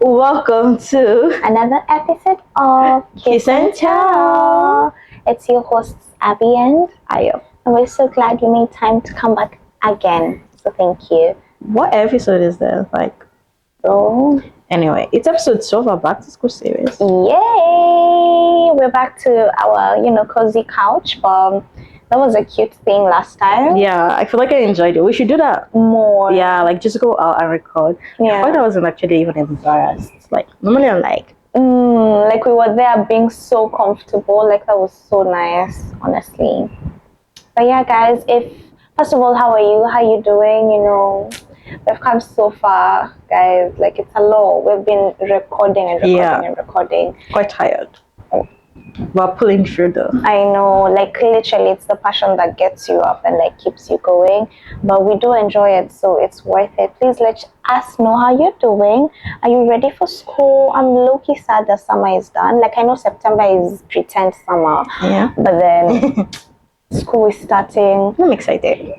Welcome to another episode of Kiss and Tell. It's your hosts Abby and Ayo. and we're so glad you made time to come back again. So thank you. What episode is there? So Anyway, it's episode 12 of our back to school series. yay! We're back to our cozy couch, but that was a cute thing last time. Yeah, I feel like I enjoyed it. We should do that More. Yeah, just go out and record. Yeah. I thought I wasn't actually even embarrassed. Normally I'm like, like we were there being so comfortable. Like that was so nice, honestly. But yeah, guys, first of all, how are you? How are you doing? We've come so far, guys. Like it's a lot. We've been recording and recording. quite tired. We're pulling through though. I know, like literally it's the passion that gets you up and like keeps you going. But we do enjoy it, so it's worth it. Please let us know how you're doing. Are you ready for school? I'm low-key sad that summer is done. Like I know September is pretend summer. Yeah. But then school is starting. I'm excited.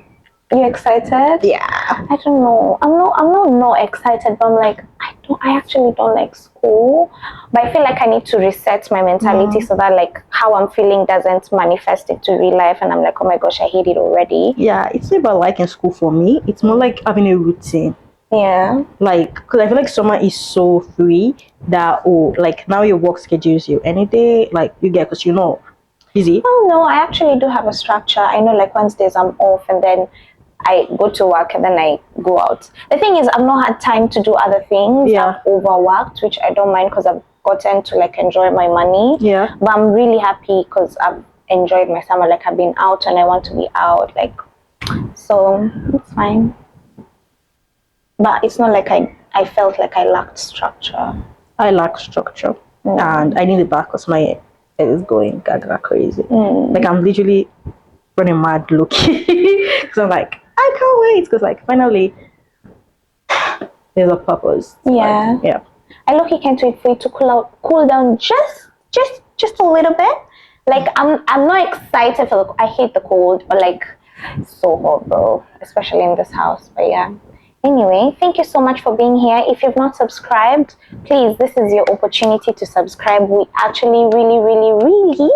You excited? Yeah. I don't know. I'm not excited, but I'm like, I actually don't like school. But I feel like I need to reset my mentality so that like how I'm feeling doesn't manifest into real life and I'm like, oh my gosh, I hate it already. Yeah, it's not about liking school for me. It's more like having a routine. Yeah. Because I feel like summer is so free that, now your work schedules you any day, you get, because busy. Oh no, I actually do have a structure. I know like Wednesdays I'm off and then I go to work and then I go out. The thing is, I've not had time to do other things. Yeah. I've overworked, which I don't mind because I've gotten to like enjoy my money. Yeah. But I'm really happy because I've enjoyed my summer. Like I've been out and I want to be out. So it's fine. But it's not like I felt like I lacked structure. I lack structure. And I need it back because my head is going gaga crazy. I'm literally running mad looking. Because I'm like, I can't wait. Because finally, there's a purpose. Yeah. Yeah. I look, can't wait for you to cool down just a little bit. I'm not excited for I hate the cold, but it's so hot, bro, especially in this house. But yeah. Anyway, thank you so much for being here. If you've not subscribed, please, this is your opportunity to subscribe. We actually really, really, really,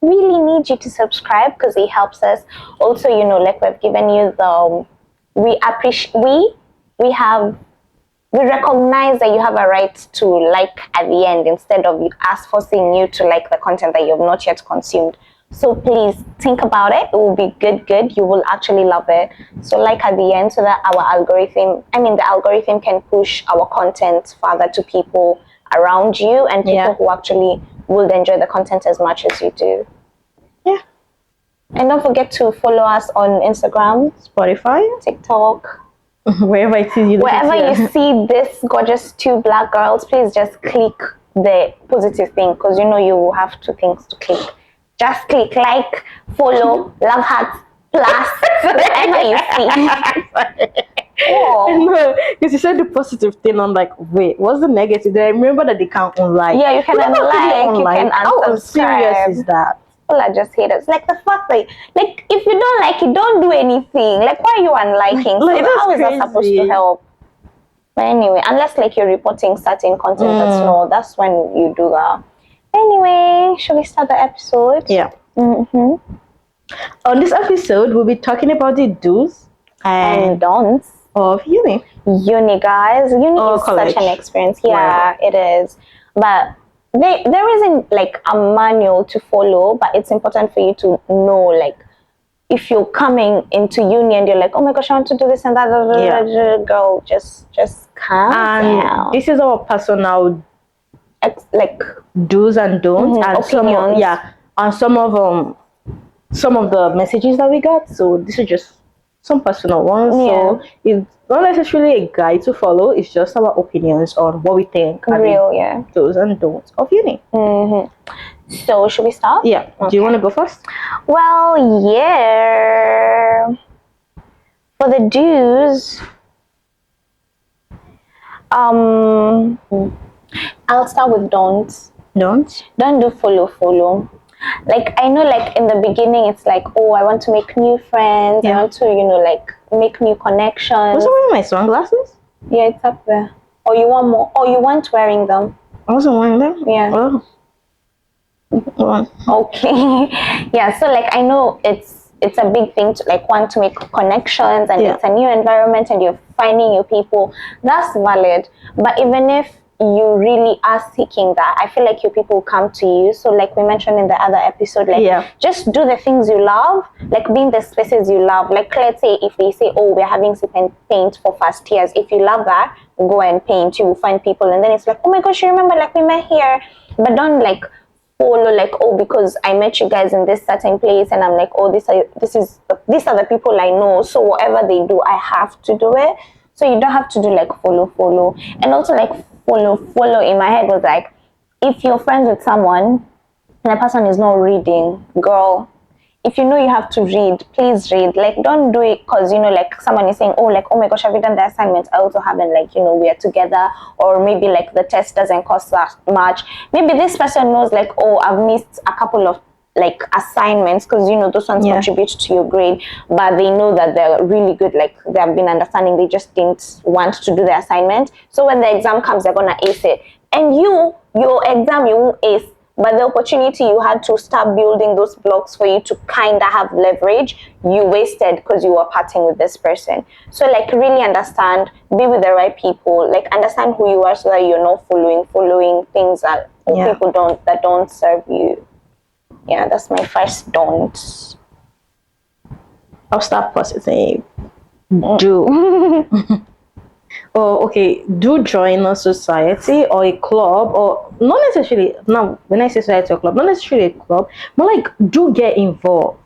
really need you to subscribe because it helps us. Also, we've given you we recognize that you have a right to like at the end instead of us forcing you to like the content that you have not yet consumed. So please think about it. It will be good. You will actually love it. So like at the end so that the algorithm can push our content further to people around you and people who actually will enjoy the content as much as you do. Yeah. And don't forget to follow us on Instagram, Spotify, TikTok. Wherever it is you Wherever you see this gorgeous two black girls, please just click the positive thing because you will have two things to click. Just click like, follow, love hearts, plus, whatever you see. No, because you said the positive thing. I'm like, wait, what's the negative? Then I remember that they can't unlike. Yeah, you can unlike, you can How serious is that? People are just haters. The fact that, if you don't like it, don't do anything. Why are you unliking? How is that supposed to help? But anyway, unless you're reporting certain content that's when you do that. Anyway, shall we start the episode? Yeah. On this episode, we'll be talking about the do's and don'ts of uni. Uni, guys. Uni is college. such an experience. Yeah, it is. But there isn't a manual to follow, but it's important for you to know if you're coming into uni and you're like, oh my gosh, I want to do this and that, girl, just calm down. This is our personal do's and don'ts and opinions. some of the messages that we got. So this is just some personal ones. So it's not necessarily a guide to follow. It's just our opinions on what we think are the do's and don'ts of uni. So should we start? Yeah. Okay. Do you want to go first? Well, yeah. For the do's, I'll start with don'ts. Don't do follow. I know in the beginning it's oh, I want to make new friends. I want to make new connections. Was I wearing my sunglasses? Yeah, it's up there. or you want more, or you weren't wearing them? I wasn't wearing them. Yeah. Oh. Okay. Yeah, so like I know it's a big thing to like want to make connections, and it's a new environment and you're finding new people. That's valid. But even if you really are seeking that, I feel like your people come to you. So like we mentioned in the other episode, like just do the things you love, like be in the spaces you love. Like let's say if they say, oh, we're having sip and paint for first years, if you love that, go and paint. You will find people, and then it's like, oh my gosh, you remember like we met here. But don't like follow like, oh, because I met you guys in this certain place and I'm like, oh, these are the people I know, so whatever they do I have to do it. So you don't have to do like follow. And also like follow in my head was like, if you're friends with someone and the person is not reading, girl, if you know you have to read, please read. Like don't do it because you know like someone is saying, oh, like, oh my gosh, have you done the assignment? I also haven't, like, you know, we are together. Or maybe like the test doesn't cost that much. Maybe this person knows like, oh, I've missed a couple of like assignments because you know those ones contribute to your grade, but they know that they're really good, like they have been understanding, they just didn't want to do the assignment. So when the exam comes, they're gonna ace it. And your exam you won't ace, but the opportunity you had to start building those blocks for you to kind of have leverage, you wasted because you were partying with this person. So like really understand, be with the right people, like understand who you are so that you're not following things that people don't serve you. Yeah, that's my first don't. I'll start positive. Do. Oh, okay. Do join a society or a club, or not necessarily. Now, when I say society or club, not necessarily a club, but like do get involved,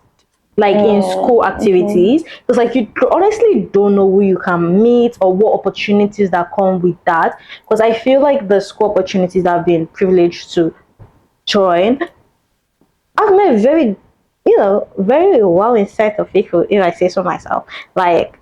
like in school activities, because like you honestly don't know who you can meet or what opportunities that come with that. Because I feel like the school opportunities that I've been privileged to join, I've met very well inside of people, if I say so myself. Like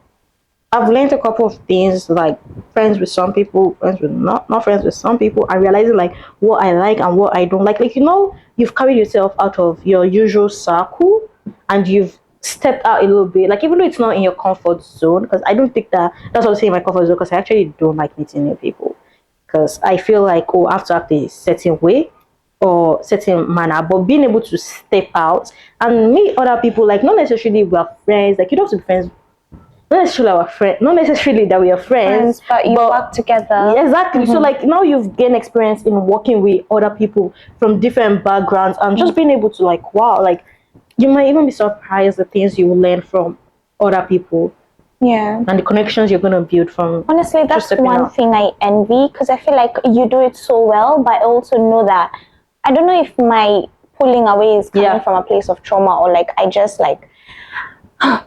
I've learned a couple of things, like friends with some people, friends with not friends with some people, and realizing like what I like and what I don't like. Like, you know, you've carried yourself out of your usual circle and you've stepped out a little bit. Like even though it's not in your comfort zone, because I don't think that's what I'm saying, my comfort zone, because I actually don't like meeting new people. Because I feel like, oh, I have to act a certain way or certain manner, but being able to step out and meet other people, like not necessarily we're friends, like you don't have to be friends. Not necessarily that we are friends, but you work together. Yeah, exactly. So like now you've gained experience in working with other people from different backgrounds and just being able to like, wow, like you might even be surprised the things you will learn from other people. Yeah. And the connections you're going to build from. Honestly, that's one thing I envy, because I feel like you do it so well, but I also know that I don't know if my pulling away is coming from a place of trauma or like I just like,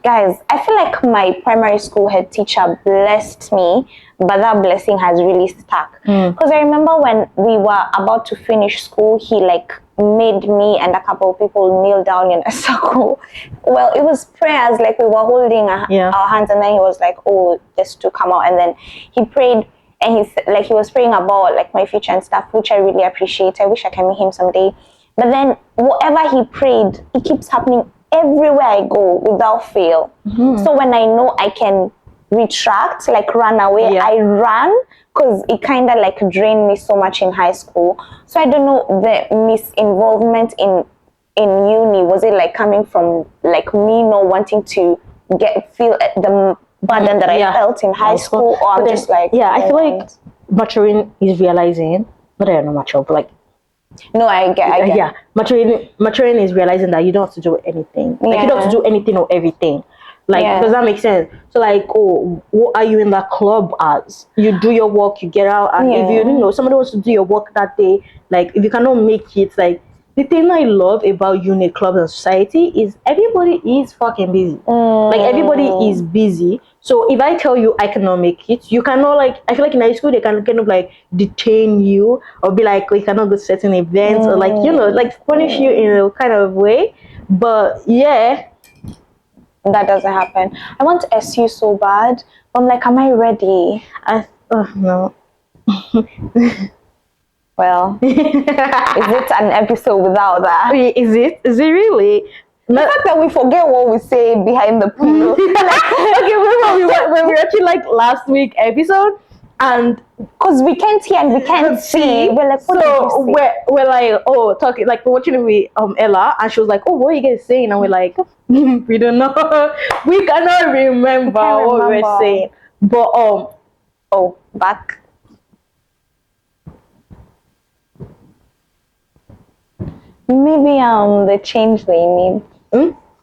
guys, I feel like my primary school head teacher blessed me, but that blessing has really stuck. Because I remember when we were about to finish school, he like made me and a couple of people kneel down in a circle. Well, it was prayers, like we were holding our hands, and then he was like, oh, this to come out. And then he prayed, and he was praying about like my future and stuff, which I really appreciate. I wish I can meet him someday. But then whatever he prayed, it keeps happening everywhere I go without fail. So when I know I can retract, like run away, I run, because it kind of like drained me so much in high school. So I don't know, the misinvolvement in uni, was it like coming from like me not wanting to feel the burden that I felt in high school, or I'm just like, I feel like maturing is realizing, not that you're not mature, but like, no, I get. Yeah, maturing is realizing that you don't have to do anything. Like you don't have to do anything or everything. Like, does that make sense? So like, oh, what are you in that club as? You do your work, you get out, and if you know somebody wants to do your work that day, like if you cannot make it, like the thing I love about uni clubs and society is everybody is fucking busy. Like everybody is busy. So if I tell you I cannot make it, you cannot, like, I feel like in high school they can kind of like detain you or be like, oh, you cannot go to certain events or like, you know, like punish you in a kind of way. But yeah, that doesn't happen. I want to SU so bad. I'm like, am I ready? No. Well, is it an episode without that? Is it really? The fact that we forget what we say behind the pillow. Okay, when we were watching like last week episode, and because we can't hear and we can't see. We're like, what did you so say? we're like, oh, talking like we're watching it with Ella, and she was like, oh, what are you guys saying? And we're like, we don't know, we cannot remember what we were saying. But oh, back. Maybe the change they need.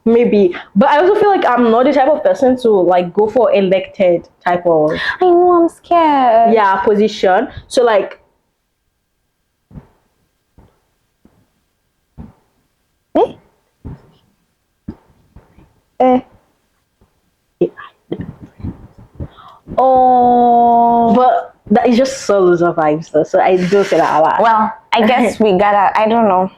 Maybe, but I also feel like I'm not the type of person to like go for elected type of I know, I'm scared. position. So like Oh, but that is just so loser vibes though. So I do say that a lot. well, I guess we gotta, I don't know.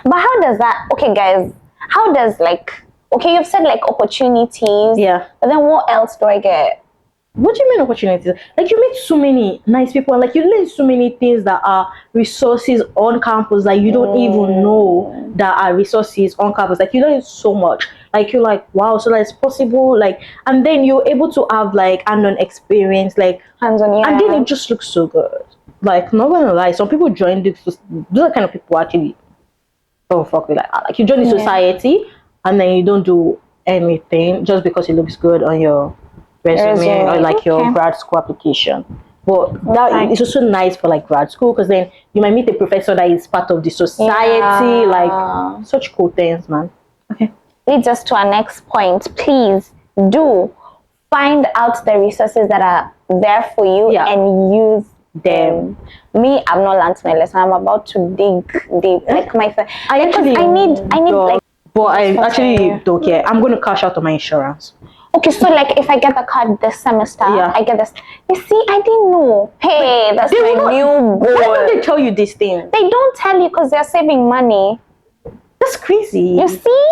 But how does that, okay guys, how does like, okay, you've said like opportunities. Yeah. But then what else do I get? What do you mean opportunities? Like you meet so many nice people, and like you learn so many things that are resources on campus that you don't even know that are resources on campus. Like you learn so much. Like you're like, wow, so that's possible. Like, and then you're able to have like hands-on experience, like Hands-on, yeah. and then it just looks so good. Like not gonna lie, some people join this. Those are the kind of people actually. Oh fuck with like you join the society and then you don't do anything just because it looks good on your resume or like your grad school application. But that is also nice for like grad school because then you might meet a professor that is part of the society, like such cool things, man. Okay. Leads us to our next point. Please do find out the resources that are there for you and use them. Me, I've not learned my lesson. I'm about to dig deep. Like my I need like. But I actually don't care. I'm going to cash out on my insurance. Okay, so like if I get the card this semester, I get this. You see, I didn't know. Hey, that's my new goal. Why don't they tell you this thing? They don't tell you because they're saving money. That's crazy. You see?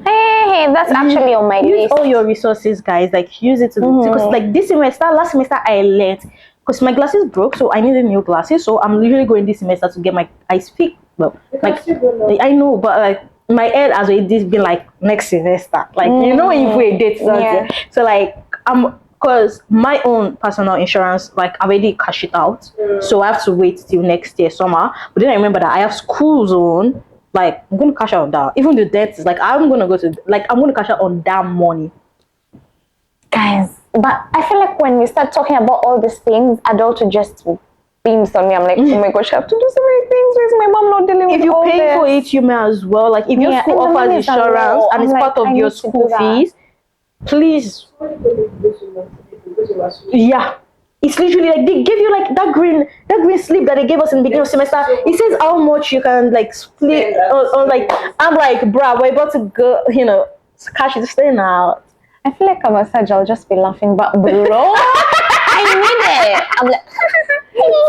Hey, that's actually on my list. Use all your resources, guys. Like use it to because like this semester, last semester I learned because my glasses broke, so I needed new glasses. So I'm literally going this semester to get my eyes fixed. Well, like I know, but like my head has already been like next semester. Like you know when you put a date something. So like because my own personal insurance, like I already cashed it out. So I have to wait till next year summer. But then I remember that I have school zone. Like I'm gonna cash out on that. Even the debt is like I'm gonna cash out on that money. Guys, but I feel like when we start talking about all these things, adult just beams on me. I'm like, oh my gosh, I have to do so many things. Where's my mom not dealing with if you all pay this? for it, you may as well. Like if your school offers insurance and it's part of your school fees, please. Yeah. It's literally like they give you like that green slip that they gave us in the beginning of semester. It says how much you can like split or like I'm like, bruh, we're about to go, cash is staying out. I feel like I'm a Sag, I'll just be laughing, but bro, I need it. I'm like,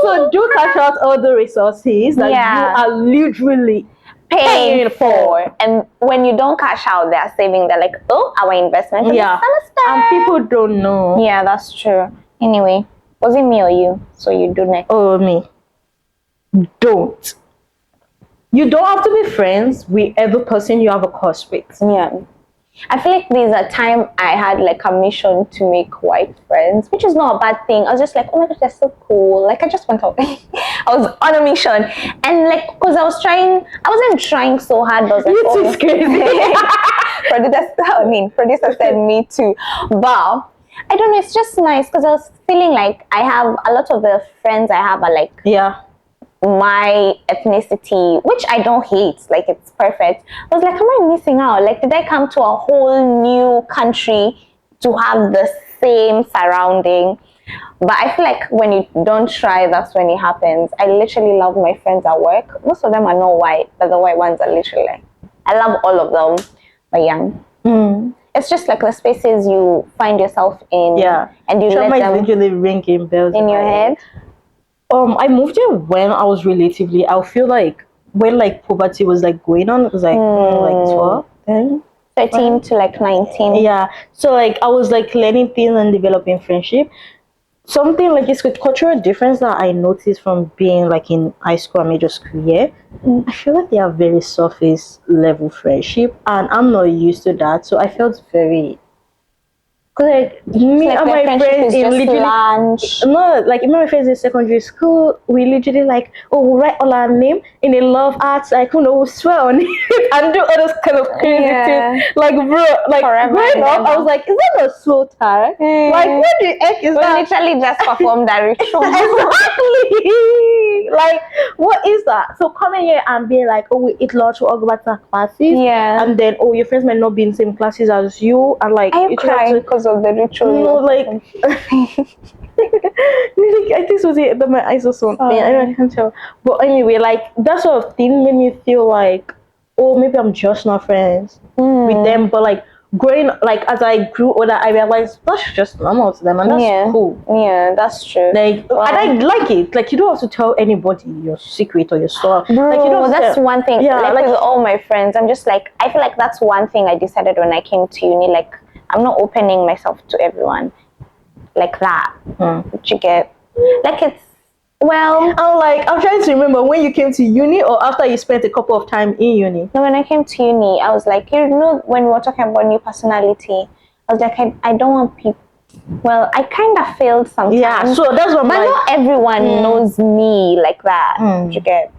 so do cash out all the resources that you are literally paying for. And when you don't cash out, they're saving. They're like, oh, our investment in the semester. And people don't know. Yeah, that's true. Anyway. Was it me or you? So you do next. Oh, me. Don't. You don't have to be friends with every person you have a course with. Yeah. I feel like there's a time I had like a mission to make white friends, which is not a bad thing. I was just like, oh my gosh, they're so cool. Like I just went out. I was on a mission. And like, because I wasn't trying so hard. But I was like, oh, it's crazy. Producer said me too. But I don't know, it's just nice because I was feeling like I have a lot of the friends I have are like my ethnicity, which I don't hate, like it's perfect. I was like, am I missing out? Like, did I come to a whole new country to have the same surrounding? But I feel like when you don't try, that's when it happens. I literally love my friends at work. Most of them are not white, but the white ones are literally like, I love all of them, but yeah. It's just like the spaces you find yourself in, and you let them literally ringing bells in your head. I moved here when I was relatively. I feel like when like puberty was like going on, it was like like 12, 13 to like 19. Yeah, so like I was like learning things and developing friendship. Something like it's a cultural difference that I noticed from being like in high school and middle school. I feel like they are very surface level friendship, and I'm not used to that. So I felt very Cause like me Like and their my friendship friends is in just literally lunch. no, like even my friends in secondary school, we literally like, oh, we'll write all our name in a love art, like, we'll swear on it and do all those kind of crazy things. Like, bro, like Forever growing and up, I ever. was like, is that not so tired? Like, what the heck is We that? literally just performed that ritual. Exactly. Like, what is that? So coming here and being like, oh, we eat lunch, we all go back to our classes, and then oh, your friends might not be in the same classes as you, and like, Are you crying because of the ritual? no, like, I think it was it that my eyes or something. I can't tell. But anyway, like that sort of thing made me feel like, oh, maybe I'm just not friends with them. But like growing, like as I grew older, I realized that's just normal to them, and that's cool. Yeah, that's true. Like, and I like it. Like, you don't have to tell anybody your secret or your stuff. Bro, like, you don't that's one thing. Yeah, like with all my friends, I'm just like, I feel like that's one thing I decided when I came to uni. Like, I'm not opening myself to everyone like that. What you get? Like, it's, well, I'm trying to remember when you came to uni or after you spent a couple of time in uni. No, when I came to uni, I was like, you know, when we were talking about new personality, I was like, I don't want people. Well, I kind of failed sometimes. Yeah, so that's what I'm but like. not everyone knows me like that. You get?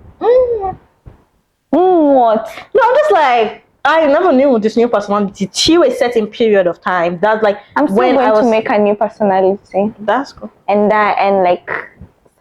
What? No, I'm just like, I never knew this new personality till a certain period of time. That's like I'm still when going to make a new personality. That's cool. And like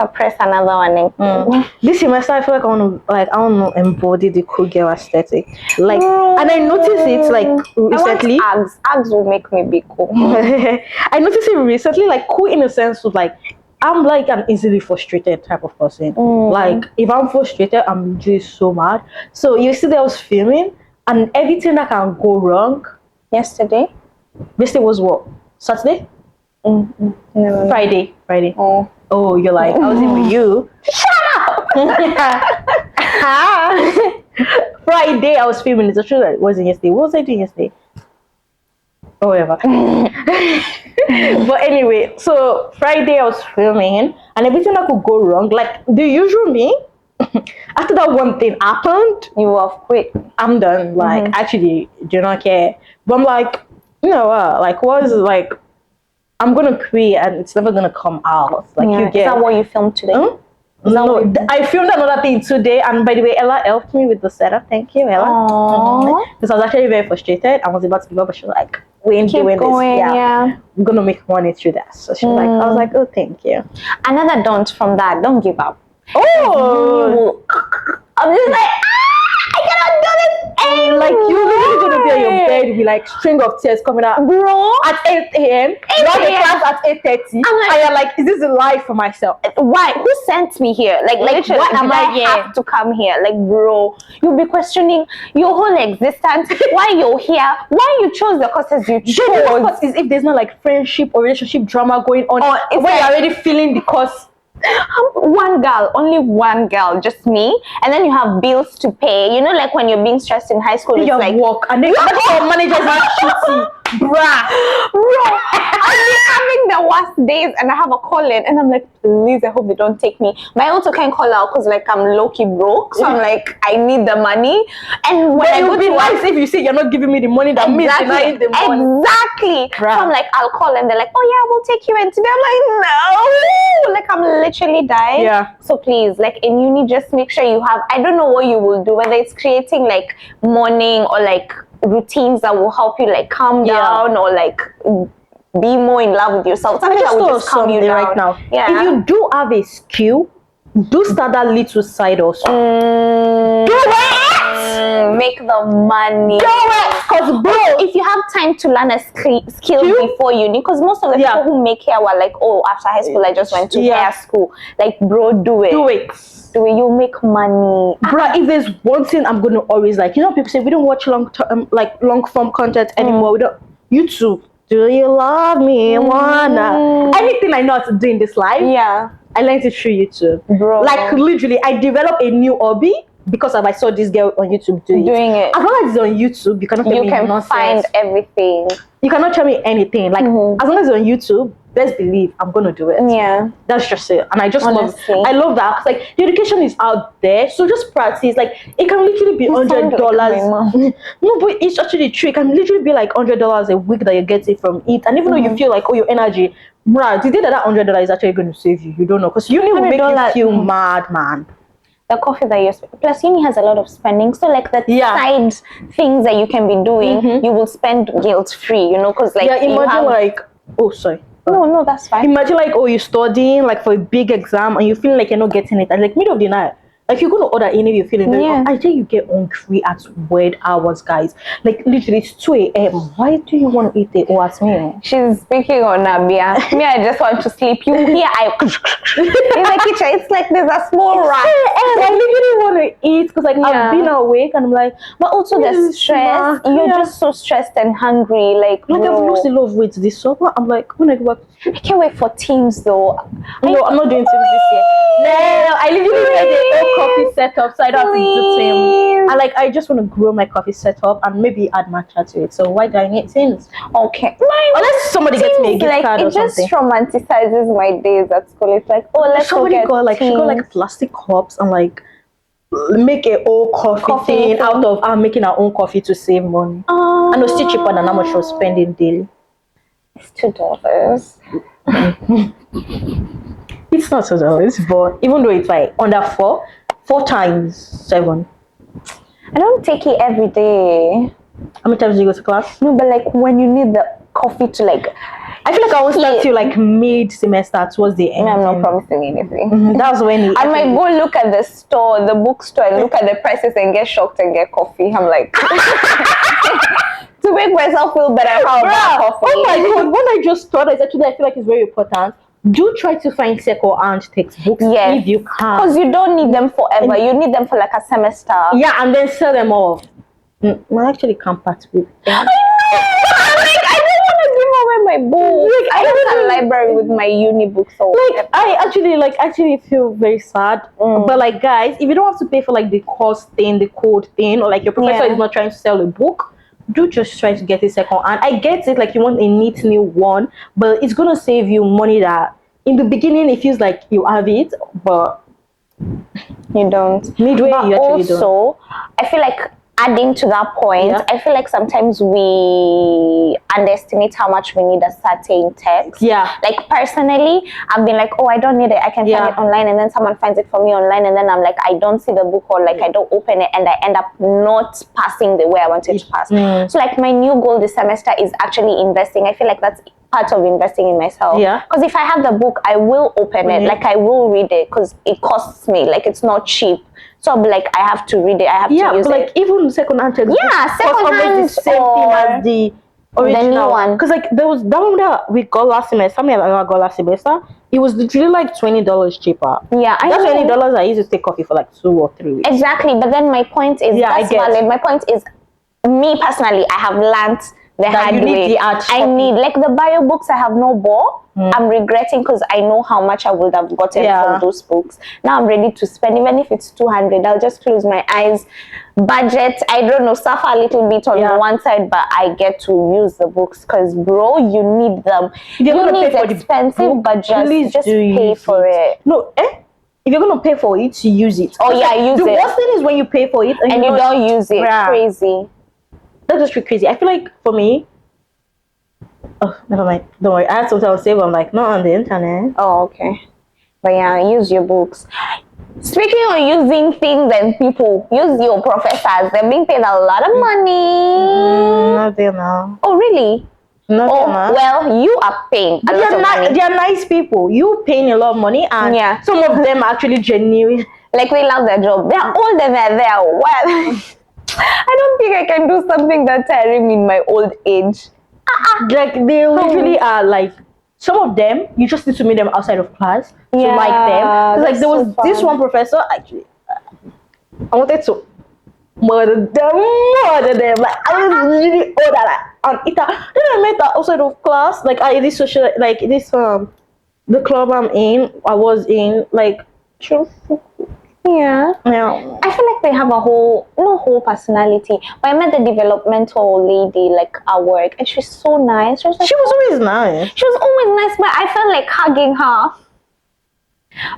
suppress another one. This semester, I feel like I want to embody the cool girl aesthetic. Like, and I noticed it like recently. Ags will make me be cool. I noticed it recently, like cool in a sense of like, I'm like an easily frustrated type of person. Like, if I'm frustrated, I'm just so mad. So yesterday I was filming, and everything that can go wrong. Yesterday was what? Saturday? No. Friday. Oh, you're like, I was in with you. Shut up! Friday, I was filming. It's true that it wasn't yesterday. What was I doing yesterday? Oh, whatever. But anyway, so Friday I was filming, and everything that could go wrong, like the usual me. After that one thing happened, you have quit. I'm done. Like, actually, do not care. But I'm like, you know what? Like, what is it like? I'm gonna quit, and it's never gonna come out. Like, you get. Is that what you filmed today? No, I filmed another thing today, and by the way, Ella helped me with the setup. Thank you, Ella. Because I was actually very frustrated. I was about to give up, but she was like, "We ain't doing this. Yeah, I'm gonna make money through that." So she was like, "I was like, oh, thank you." Another don't from that. Don't give up. Oh, I'm just like, I cannot do this. And like, you're literally gonna be on your bed with like string of tears coming out, bro, at 8 a.m. You have a class at 8:30, and you're like, is this a life for myself? Why? Who sent me here? Like Literally, why am I have to come here? Like, bro, you'll be questioning your whole existence. Why you're here? Why you chose the courses you chose? What is if there's not like friendship or relationship drama going on, it's where you're already feeling the course? Only one girl, just me, and then you have bills to pay. You know, like when you're being stressed in high school, it's like work, and then your managers are shitty, bruh. Bro, I've been having the worst days, and I have a call in, and I'm like, please, I hope they don't take me. But I also can't call out because like I'm low-key broke, so I'm like, I need the money. And when I go to nice if you say you're not giving me the money, that means denying the money. Exactly. So I'm like, I'll call, and they're like, oh yeah, we'll take you in today. I'm like, no, like I'm literally dying. Yeah. So please, like in uni, just make sure you have, I don't know what you will do, whether it's creating like morning or like routines that will help you like calm down or like be more in love with yourself. Something that will just calm you down right now. Yeah. If you do have a skill, do start that little side also. Do it! Make the money. Do it! Because bro, if you have time to learn a skill before uni, because most of the people who make hair were like, oh, after high school I just went to hair school. Like, bro, do it. You'll make money. Bro, if there's one thing I'm gonna always like, you know, people say we don't watch long form content anymore. We don't. YouTube. Do you love me? Wanna? Anything I know how to do in this life. Yeah. I learned it through YouTube. Bro. Like literally, I developed a new hobby because I saw this girl on YouTube doing it. As long as it's on YouTube, you cannot tell me nonsense. Find everything. You cannot tell me anything. Like as long as it's on YouTube, best believe I'm gonna do it. Yeah. That's just it. And I just Honestly. I love that. 'Cause, like, the education is out there, so just practice. Like, it can literally be $100. Like my mom. No, but it's actually true. It can literally be like $100 a week that you get it from it. And even though you feel like, oh, your energy, bruh, the day that $100 is actually going to save you, you don't know. Because uni will make you feel mad, man. The coffee that you're plus uni has a lot of spending, so like the side things that you can be doing, you will spend guilt free, you know, because like imagine like, oh sorry, no, that's fine. Imagine like, oh, you're studying like for a big exam and you feel like you're not getting it, and like middle of the night, like you're gonna order any, you're feeling very I think you get hungry at weird hours, guys. Like literally it's 2 a.m. Why do you want to eat the oat meal? She's speaking on Nabia. Me, I just want to sleep. You hear in the kitchen, it's like there's a small rat. I literally want to eat because like I've been awake and I'm like, but also the stress. You're just so stressed and hungry. Like I've lost a lot of weight this summer. I'm like, when I go back, I can't wait for teams though. No, I'm not doing teams this year. No, I literally made a whole coffee setup, so I don't have to do teams. And like, I just want to grow my coffee setup and maybe add matcha to it. So why do I need teams? Okay. Unless somebody gets me a gift card or something. It just romanticizes my days at school. It's like, oh, let's somebody go get she got like plastic cups and like make a whole coffee thing out of making our own coffee to save money. And it was still cheaper than how much she was spending daily. It's $2. It's not $2, but even though it's like under 4 times 7. I don't take it every day. How many times do you go to class? No, but like when you need the coffee to like, I feel like I will start to like mid-semester towards the end. I'm not promising anything. That's when I might go look at the store, the bookstore, and look at the prices and get shocked and get coffee. I'm like, to make myself feel better, how about coffee? Oh my god! When I just thought, I feel like it's very important. Do try to find second-hand textbooks if you can, because you don't need them forever. You need them for like a semester. Yeah, and then sell them off. I actually can't part with them. I don't want to give away my books. Like, I have a library with my uni books. Like I actually feel very sad. But like guys, if you don't have to pay for like the cost thing, the code thing, or like your professor is not trying to sell a book, do just try to get it second. And I get it, like you want a neat new one, but it's gonna save you money that in the beginning it feels like you have it, but you don't. Midway, but you actually don't. Also, I feel like adding to that point, I feel like sometimes we underestimate how much we need a certain text. Yeah. Like personally, I've been like, oh, I don't need it. I can find it online, and then someone finds it for me online, and then I'm like, I don't see the book, or like I don't open it, and I end up not passing the way I wanted to pass. So like my new goal this semester is actually investing. I feel like that's part of investing in myself. Yeah. Because if I have the book, I will open it. Like I will read it because it costs me. Like it's not cheap. So I'll be like, I have to read it. I have to use it. Yeah, like even second-hand textbooks. Yeah, second-hand the same thing as the original. The new one. Because like there was that one that we got last semester. Something like I got last semester. It was literally like $20 cheaper. Yeah, that's $20 I used to take coffee for like 2 or 3 weeks. Exactly, but then my point is that's valid. My point is, me personally, I have learned the hard way. I need like the bio books. I have no bore. I'm regretting because I know how much I would have gotten from those books. Now I'm ready to spend, even if it's 200. I'll just close my eyes, budget. I don't know, suffer a little bit on one side, but I get to use the books because, bro, you need them. You need expensive, but just pay for it. No, if you're gonna pay for it, you use it. Oh yeah, use it. The worst thing is when you pay for it and you don't use it. Crazy. That's just really crazy. I feel like for me, oh, never mind. Don't worry. I had something I was saying, but I'm like, not on the internet. Oh, okay. But yeah, use your books. Speaking of using things and people, use your professors. They're being paid a lot of money. Not there now. Oh, really? Not there now. Well, you are paying a lot of money. They are nice people. You paying a lot of money, and some of them are actually genuine. Like they love their job. They're old and they're there. Well, I don't think I can do something that tiring in my old age. Like they literally are like, some of them you just need to meet them outside of class to like them. Like there was this one professor, actually I wanted to murder them. Like I was really old at it. Then I met her outside of class, like I this social, like this the club I was in, like I feel like like they have a whole personality. But I met the developmental lady like at work, and she's so nice. She was like, She was always nice. She was always nice, but I felt like hugging her.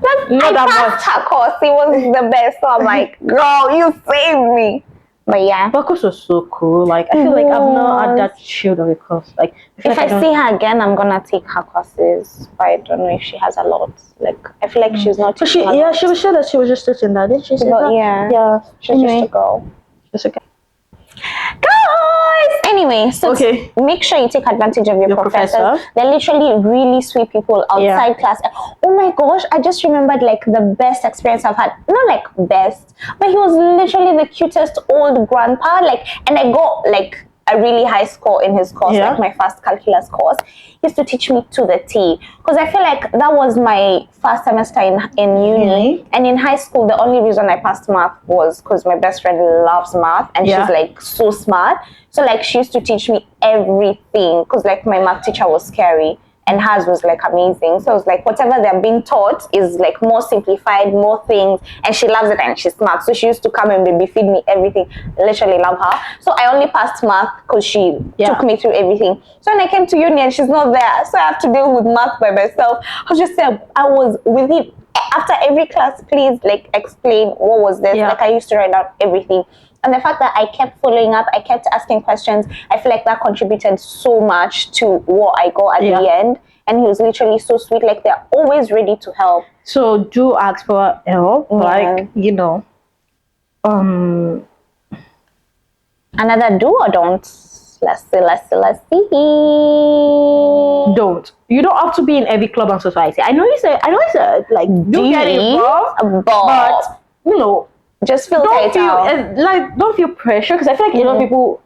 But Not I that passed much. her course. It was the best. So I'm like, girl, you saved me. But yeah. But course was so cool. Like I feel like I've not had that shield of a course. Like If I see her again, I'm gonna take her courses. But I don't know if she has a lot. Like I feel like she's not. But she was sure that she was just sitting there, didn't she? Say that? Yeah. She's just a girl. It's okay. Guys! Anyway, so make sure you take advantage of your professors. They're literally really sweet people outside class. Oh my gosh, I just remembered like the best experience I've had. Not like best, but he was literally the cutest old grandpa. Like, and I got like a really high score in his course, like my first calculus course. He used to teach me to the T, because I feel like that was my first semester in uni. And in high school, the only reason I passed math was because my best friend loves math, and she's like so smart. So like she used to teach me everything, because like my math teacher was scary and hers was like amazing. So it's like whatever they're being taught is like more simplified, more things, and she loves it and she's smart. So she used to come and baby feed me everything. Literally love her. So I only passed math because she took me through everything. So when I came to uni and she's not there, so I have to deal with math by myself. I just said I was with him after every class. Please like explain what was this. Like I used to write out everything. And the fact that I kept following up, I kept asking questions, I feel like that contributed so much to what I got at the end. And he was literally so sweet. Like they're always ready to help. So do ask for help. Like, you know. Another do or don't? Let's see. Don't. You don't have to be in every club and society. I know you said like do get involved, but you know, just filter it out. Like don't feel pressure, because I feel like a lot of people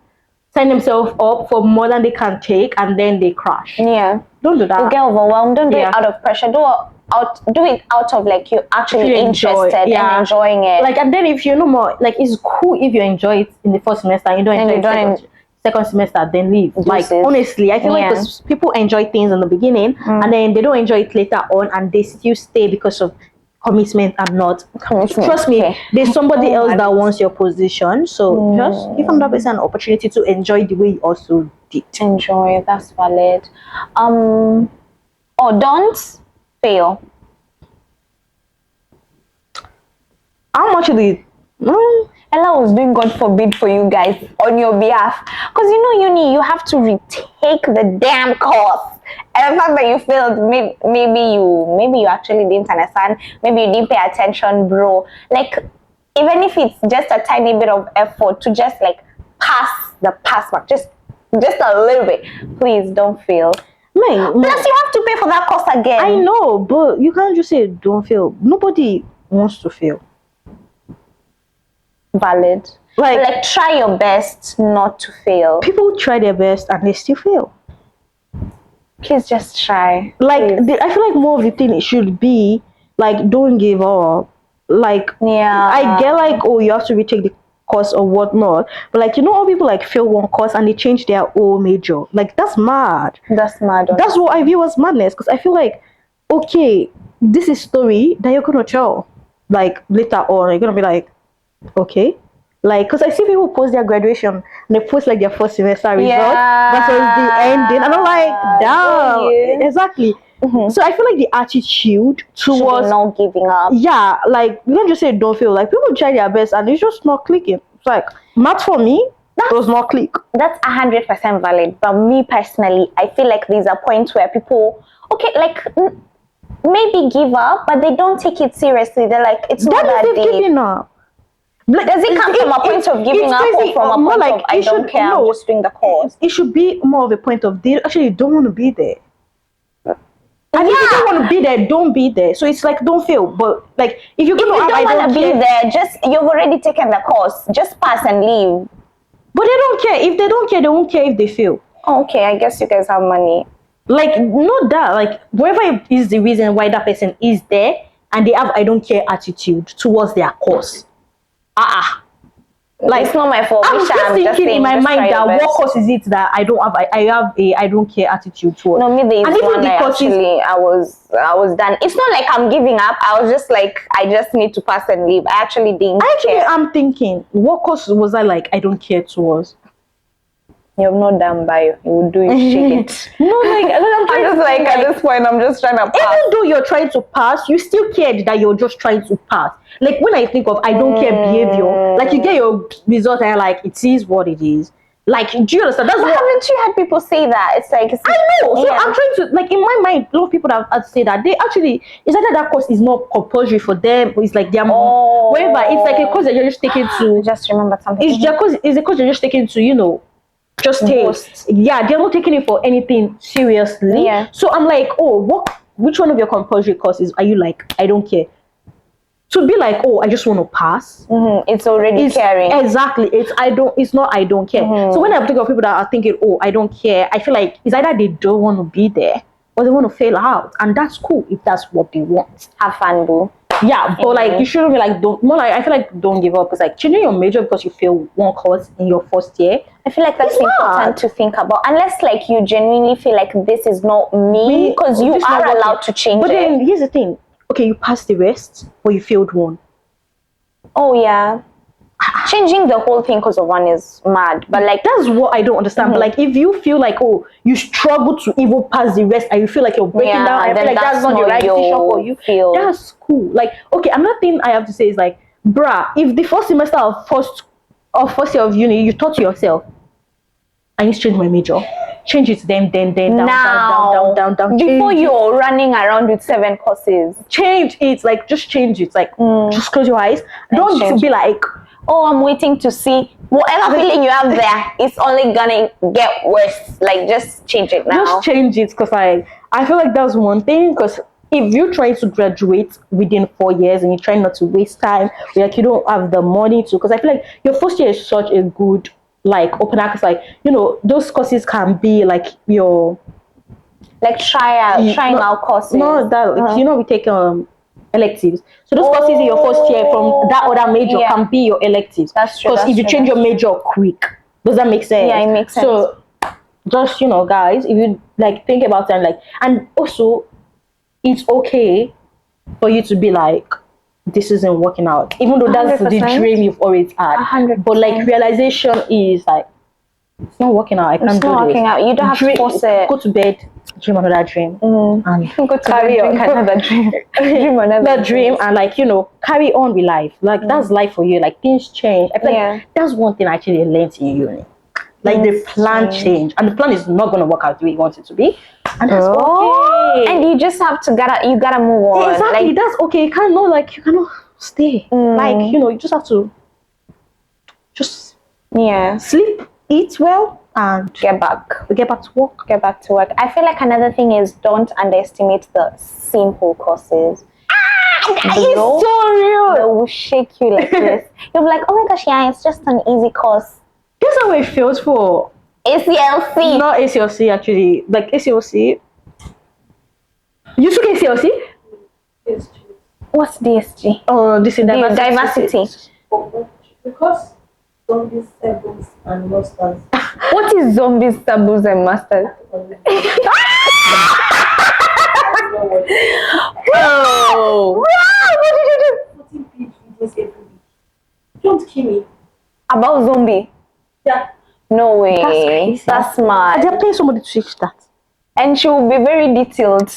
sign themselves up for more than they can take and then they crash. Yeah. Don't do that. You get overwhelmed. Don't do it out of pressure. Do it out of like you're actually interested and enjoying it. Like, and then if you know more, like it's cool if you enjoy it in the first semester and you don't enjoy it second semester, then leave. Like honestly, I feel like people enjoy things in the beginning and then they don't enjoy it later on, and they still stay because of commitment and not trust me, there's somebody else that wants your position, so just give another person an opportunity to enjoy the way you also did. Enjoy, that's valid. Or don't fail. How much did Ella was doing God forbid for you guys on your behalf, because you know uni, you have to retake the damn course. And the fact that you failed, maybe you actually didn't understand, maybe you didn't pay attention, bro. Like, even if it's just a tiny bit of effort to just like pass the pass mark, just a little bit, please don't fail. Plus, you have to pay for that course again. I know, but you can't just say don't fail. Nobody wants to fail. Valid. Like try your best not to fail. People try their best and they still fail. Please just try. Like I feel like more of the thing it should be like don't give up. Like I get like, oh, you have to retake the course or whatnot, but like, you know, all people like fail one course and they change their whole major. Like that's mad. That's mad. That's what I view as madness, because I feel like, okay, this is story that you're gonna tell like later on. You're gonna be like, okay, like, because I see people post their graduation and they post like their first semester result versus the ending, and I'm like, damn, exactly. So I feel like the attitude towards not giving up. Yeah, like you don't just say don't feel. Like people try their best and it's just not clicking. It's like math for me, it was not click. That's 100% valid. But me personally, I feel like there's a point where people, okay, like maybe give up, but they don't take it seriously. They're like, it's not that deep. Giving up. Like, does it come from a point of giving up, or from a point of I don't care, I'm just doing the course? It should be more of a point of they actually don't want to be there. And if you don't want to be there, don't be there. So it's like don't fail. But like if you don't want to be there, just you've already taken the course. Just pass and leave. But they don't care. If they don't care, they won't care if they fail. Oh, okay, I guess you guys have money. Like not that. Like whatever is the reason why that person is there, and they have I don't care attitude towards their course. Like, it's not my fault. I'm just thinking saying, in my just mind try that your what best. course is it that I don't have? I have a I don't care attitude towards. No, me there And is even one the I courses- actually I was done. It's not like I'm giving up. I was just like, I just need to pass and leave. I actually didn't care. I'm thinking, what course was I like? I don't care towards. You're not done by you will do shit. No, like I'm just like at this point, I'm just trying to pass. even though you're trying to pass, you still cared that you're just trying to pass. Like when I think of I don't care behavior, like you get your result and you're like, it is what it is. Like, do you understand? That's But what haven't you had people say that? It's like I know. So I'm trying to, like, in my mind, a lot of people have say that they actually, it's either that course is not compulsory for them, or it's like they're wherever. It's like a course that you're just taking to. Just remember something. It's just it's a course you're just taking to, you know, just take. Yeah, they're not taking it for anything seriously. Yeah. So I'm like, oh, which one of your compulsory courses are you like? I don't care. To be like, oh, I just want to pass. It's already caring. Exactly. It's not I don't care. So when I think of people that are thinking, oh, I don't care, I feel like it's either they don't want to be there or they want to fail out. And that's cool if that's what they want. Have fun, boo. Yeah, but like you shouldn't be like I feel like don't give up, because like changing your major because you fail one course in your first year. I feel like that's important to think about, unless like you genuinely feel like this is not me, because you are allowed to change but it. Then here's the thing. Okay, you passed the rest, but you failed one. Oh yeah. Changing the whole thing because of one is mad, but like that's what I don't understand. But like if you feel like, oh, you struggle to even pass the rest and you feel like you're breaking down, I feel like that's not the right decision for you. That's cool. Like, okay, another thing I have to say is like, bruh, if the first semester of first year of uni you thought to yourself, I need to change my major, change it then down. Before you're running around with 7 courses, change it. Like, just change it. Like, just close your eyes. Don't be like, oh, I'm waiting to see. Whatever feeling you have there, it's only gonna get worse. Like, just change it now. Just change it, because I feel like that's one thing. Because if you're trying to graduate within 4 years and you're trying not to waste time, like you don't have the money to, because I feel like your first year is such a good like open access, like, you know, those courses can be like your like trying out courses. No, that you know, we take electives. So those courses in your first year from that other major can be your electives. That's true. Because if you change your major quick, does that make sense? Yeah, it makes sense. So just, you know, guys, if you like think about it, and like, and also it's okay for you to be like, this isn't working out, even though that's 100%. The dream you've always had. 100%. But like realization is like, it's not working out. I can't do this. It's not working out. You don't have to force it. Go to bed, dream another dream, and go to carry bed, on another dream, dream another dream, and like, you know, carry on with life. Like that's life for you. Like things change. I feel like that's one thing I actually learned in uni. Like the plan change, and the plan is not going to work out the way you want it to be, and that's okay. And you just have to gotta move on. Exactly, like, that's okay. You cannot stay. Like, you know, you just have to just sleep, eat well, and get back to work. I feel like another thing is, don't underestimate the simple courses. That is so real. They will shake you like this. You'll be like, oh my gosh, yeah, it's just an easy course. Guess how it feels for ACLC. Not ACLC, actually. Like ACLC. You took ACLC? DSG. What's DSG? Oh, this is diversity. Because zombies, sables, and monsters. What is zombies, taboos, and masters? Oh! What did you do? 14 page videos every week. Don't kill me. About zombie? Yeah. No way. That's crazy. That's mad. They're paying somebody to teach that. And she will be very detailed.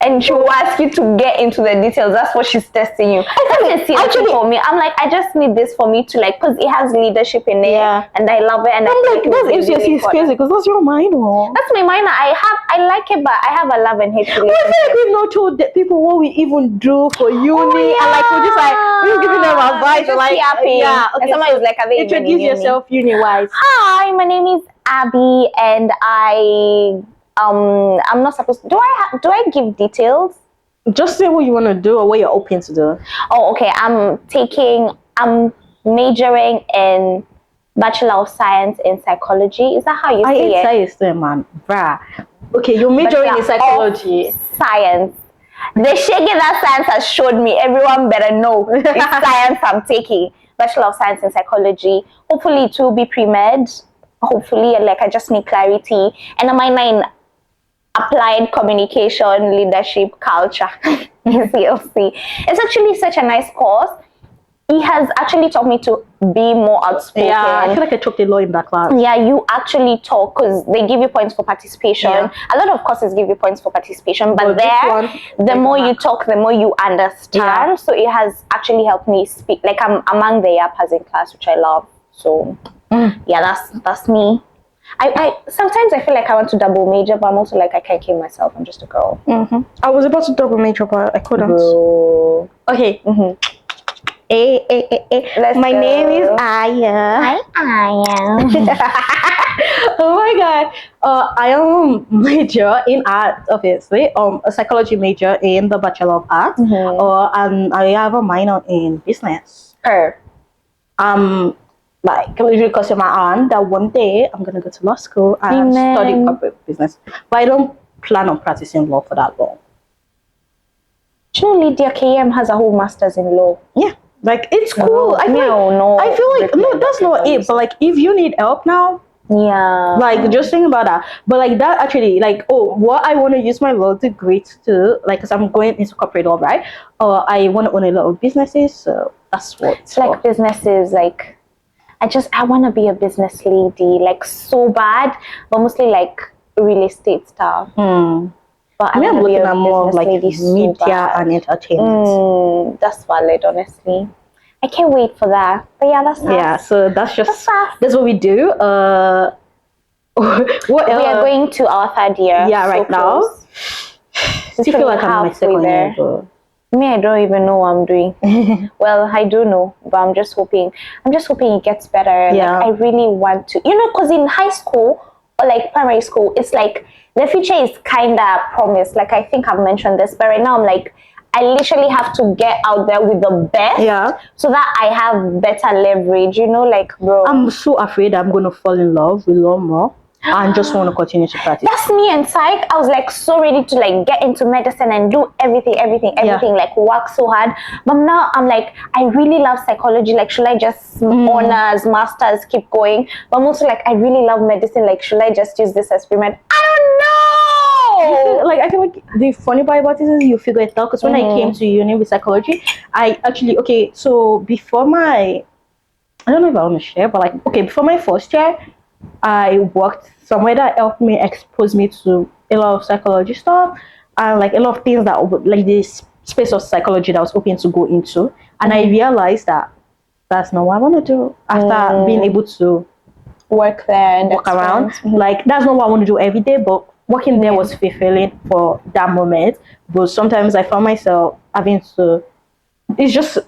And she will ask you to get into the details. That's what she's testing you. Actually, for me, I'm like, I just need this for me to like, because it has leadership in it, and I love it. And I'm like, that's ACLC is crazy, because that's your minor. That's my minor. I like it, but I have a love and hate relationship. I feel like we've not told the people what we even do for uni, and like we're just like, we're giving them advice, just like, happy. yeah. Okay, and somebody was like, are they introduce yourself uni-wise. Hi, my name is Abby, and I'm not supposed. Do I give details? Just say what you want to do or what you're open to do. Oh, okay. I'm majoring in Bachelor of Science in Psychology. Is that how you say it? I ain't say man. Bruh. Okay, you're majoring in psychology. Science. The shaking that science has showed me, everyone better know it's science I'm taking. Bachelor of Science in Psychology. Hopefully it will be pre-med. Hopefully, like I just need clarity. And a minor in Applied Communication, Leadership, Culture. CLC. It's actually such a nice course. He has actually taught me to be more outspoken. Yeah, I feel like I took a lot in that class. Yeah, you actually talk because they give you points for participation. Yeah. A lot of courses give you points for participation, but this there, one, the more you talk, the more you understand. Yeah. So it has actually helped me speak. Like I'm among the yappers in class, which I love. So yeah, that's me. I sometimes I feel like I want to double major, but I'm also like I can't kill myself. I'm just a girl. I was about to double major, but I couldn't. Bro. Okay. Let's My go. name is Aya. Hi, Aya. Oh my god. I am major in art, obviously. A psychology major in the Bachelor of Arts. And I have a minor in business. Like literally crossing my aunt that one day I'm gonna go to law school and study corporate business. But I don't plan on practicing law for that long. Do you know Lydia KM has a whole master's in law? Yeah. Like it's cool. I feel like no, that's not it. But like if you need help now, yeah, like just think about that. But like that actually, like what I want to use my law degree to do, like because I'm going into corporate law, right? Or I want to own a lot of businesses, so that's what it's like for. businesses. Like I want to be a business lady, like so bad, but mostly like real estate stuff. But I'm looking at more of like media and entertainment. That's valid, honestly. I can't wait for that. But yeah, that's yeah. So that's us. that's what we do. What else? We are going to our third year. Yeah, right now. I feel like I'm in my second year. But... Me, I don't even know what I'm doing. Well, I do know, but I'm just hoping it gets better. Yeah. Like, I really want to, because in high school or like primary school, it's like the future is kind of promised. Like, I think I've mentioned this, but right now I'm like, I literally have to get out there with the best so that I have better leverage, like, bro. I'm so afraid I'm going to fall in love with law more. And just want to continue to practice. That's me and psych. I was like so ready to like get into medicine and do everything, like work so hard. But now I'm like, I really love psychology. Like, should I just honors, masters, keep going? But I'm also like, I really love medicine. Like, should I just use this as pre-med? I don't know. Like, I feel like the funny part about this is you figure it out. Because when I came to uni with psychology, I actually, so before I don't know if I want to share, but like, before my first year, I worked somewhere that helped me expose me to a lot of psychology stuff and like a lot of things that like this space of psychology that I was hoping to go into. And I realized that that's not what I want to do after being able to work there and walk around. Like that's not what I want to do every day, but working there was fulfilling for that moment. But sometimes I found myself having to, it's just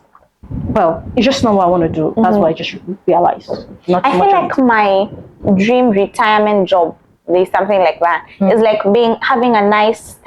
not what I want to do. That's what I just realized. I feel like my dream retirement job is something like that. It's like having a nice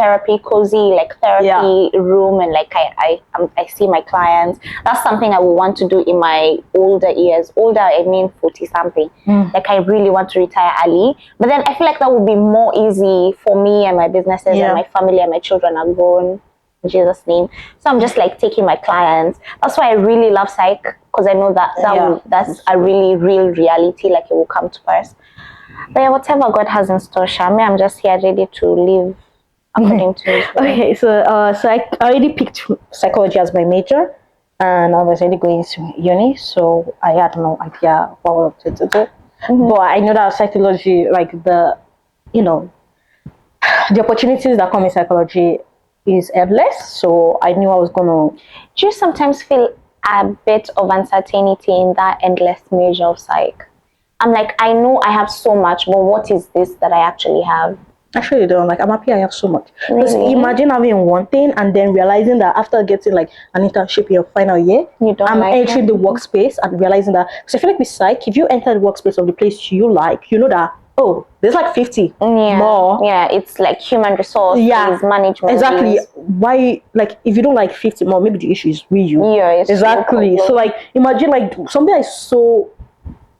cozy therapy room, and like I see my clients. That's something I would want to do in my older years. Older, I mean 40 something. Like I really want to retire early. But then I feel like that would be more easy for me and my businesses and my family and my children are grown. In Jesus' name. So I'm just like taking my clients. That's why I really love psych, because I know that's a really real reality, like it will come to pass. But yeah, whatever God has in store, Shami, I'm just here ready to live according to His will. Okay, so I already picked psychology as my major, and I was already going to uni, so I had no idea what I wanted to do. But I know that psychology, like the opportunities that come in psychology is endless, so I knew I was gonna. Do you sometimes feel a bit of uncertainty in that endless measure of psych? I'm like, I know I have so much, but what is this that I actually have? Actually, don't. Like, I'm happy I have so much. Because Really? imagine having one thing and then realizing that after getting like an internship in your final year, I'm entering the workspace and realizing that. So I feel like with psych, if you enter the workspace of the place you like, you know that, there's like 50 more. Yeah, it's like human resource, management. Exactly. Why, like, if you don't like 50 more, maybe the issue is with you. Yeah, exactly. So like, imagine like something like so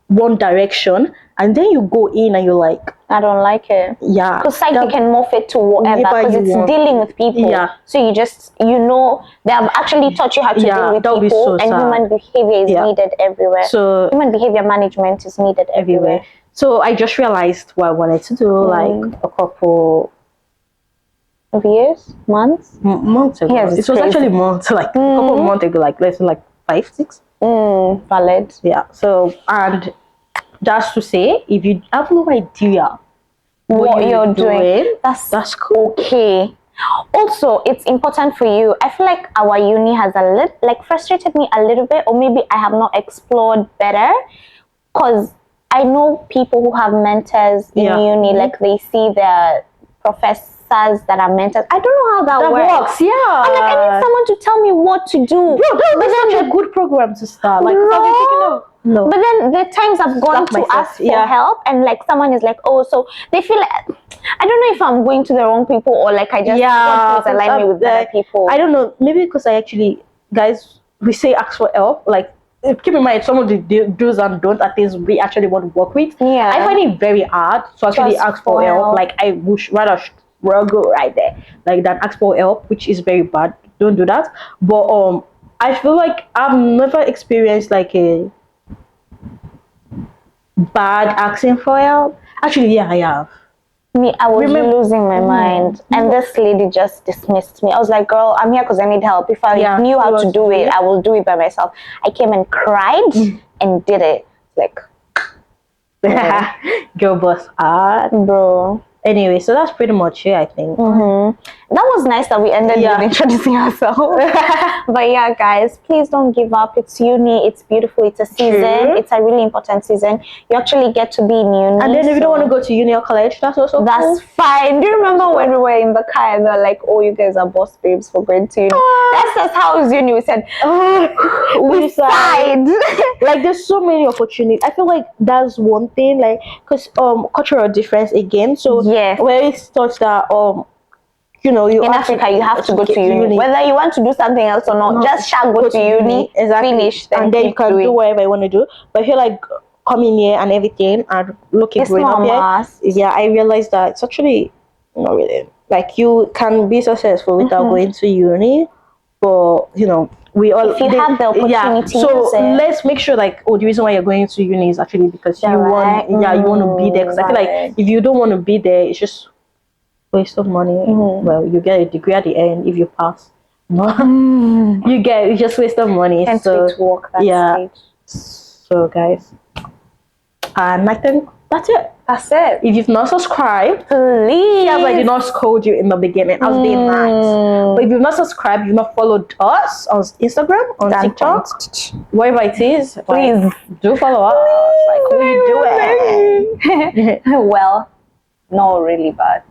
one direction, and then you go in and you're like, I don't like it. yeah, Because psych, you can morph it to whatever, Whatever because you it's want. dealing with people. Yeah. So you just, they have actually taught you how to deal with that would be people, so and sad. human behavior is needed everywhere. So Human behavior management is needed everywhere. So I just realized what I wanted to do like a couple Of years? Months? months ago. Yes, it it's was crazy. actually months, like a couple of months ago, like let's say like 5, 6. Valid. Yeah. So, and just to say, if you have no idea What you're doing, that's cool. Okay. Also, it's important for you. I feel like our uni has frustrated me a little bit, or maybe I have not explored better, because I know people who have mentors in uni, like they see their professors that are mentors. I don't know how that works. Yeah. I'm like, I need someone to tell me what to do. Bro, that would be such a good program to start. Like, Bro. I've been thinking of, no. But then the times I've gone Slap to myself. ask for help, and like someone is like, oh, so they feel like, I don't know if I'm going to the wrong people, or like I just God, please align me with better people. I don't know. Maybe because I actually, guys, we say ask for help. Like, keep in mind, some of the do's and don'ts are things we actually want to work with. Yeah. I find it very hard to actually ask for help. Like, I would rather struggle right there, like than ask for help, which is very bad. Don't do that. But I feel like I've never experienced like a bad asking for help. Actually, yeah, I have. Me, I was losing my mind, and this lady just dismissed me. I was like, girl, I'm here because I need help. If I knew how to do it, I will do it by myself. I came and cried and did it. Like, girl boss hard. bro. Anyway, so that's pretty much it, I think. That was nice that we ended with introducing ourselves. But yeah, guys, please don't give up. It's uni. It's beautiful. It's a season. It's a really important season. You actually get to be in uni. And then if you don't want to go to uni or college, that's also cool. Fine. Do you remember when we were in the car and they're like, oh, you guys are boss babes for going to uni? That's just how it's uni. We said, we sighed. Like, there's so many opportunities. I feel like that's one thing, like, because cultural difference again. So where it's thought that you know, in Africa you have to go to uni. Whether you want to do something else or not, just shall go to uni, finish, and then you can do whatever you want to do. But I feel like coming here and everything and looking growing up here, I realized that it's actually not really, like, you can be successful without going to uni, but you know, we all if you have the opportunity. So let's make sure, like, the reason why you're going to uni is actually because you want you want to be there. Because I feel like if you don't want to be there, it's just waste of money. Well, you get a degree at the end if you pass. No, it's just waste of money. Can't wait to walk that stage. So guys, and I think that's it. That's it. If you've not subscribed, please. Yes, I did not scold you in the beginning. I was being nice. But if you've not subscribed, you've not followed us on Instagram, on TikTok, wherever it is, please do follow us. Like, we do it. Well, no, really bad.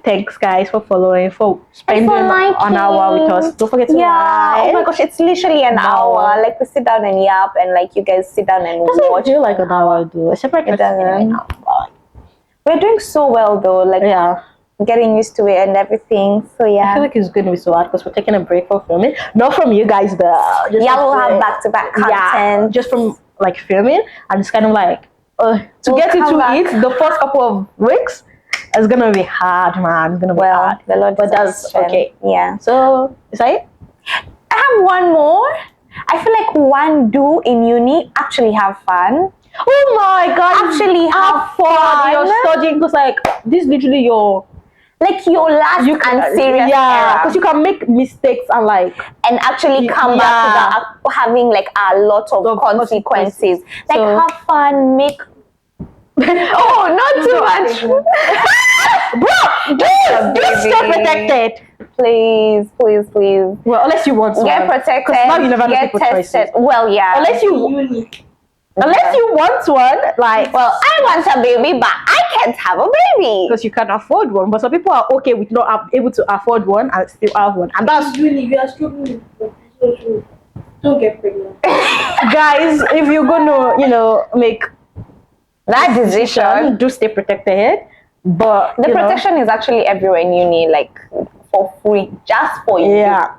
Thanks, guys, for following, for spending an hour with us. Don't forget to like. Oh my gosh, it's literally an hour. Like, we sit down and yap, and like you guys sit down and watch. Do like an hour, do. Except I can We're doing so well though. Like, getting used to it and everything. So I feel like it's going to be so hard because we're taking a break from filming. Not from you guys though. We'll have back-to-back content. Just from like filming, and it's kind of like to get into it. The first couple of weeks. It's gonna be hard, man. It's gonna be hard. But that's okay. Yeah. So is that it? I have one more. I feel like one do in uni actually have fun. Oh my god! Actually have fun. You're studying because like this is literally your last and serious era. Because you can make mistakes and actually come back to having like a lot of consequences. Like, have fun, make. Oh, not too much. Bro, just stay protected. Please. Well, unless you want to. Get protected. Now you never get tested. Choices. Well, yeah. Unless you want one, like. Well, I want a baby, but I can't have a baby. Because you can afford one. But some people are okay with not able to afford one and still have one. And that's really, we are struggling with don't get pregnant. Guys, if you're gonna, make that decision, do stay protected. But the protection is actually everywhere in uni, like for free, just for you. Yeah.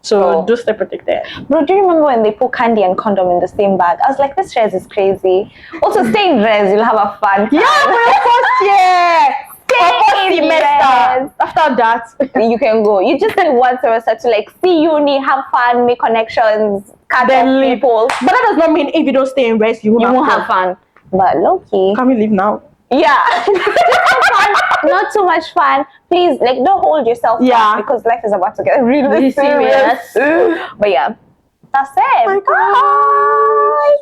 So Oh. do stay protected. Bro, do you remember when they put candy and condom in the same bag? I was like, this res is crazy. Also, stay in res, you'll have a fun time. Yeah, for your first year. Stay in Semester. res. After that, You can go. You just need one semester to like see uni, have fun, make connections, cut then off leave. people. But that does not mean if you don't stay in rest, you You won't have fun. But low key. Can we leave now? Yeah. Fun, not too much fun. Please, like, don't hold yourself Yeah. back because life is about to get really Really serious. serious. But yeah, that's it. Bye, guys. Bye.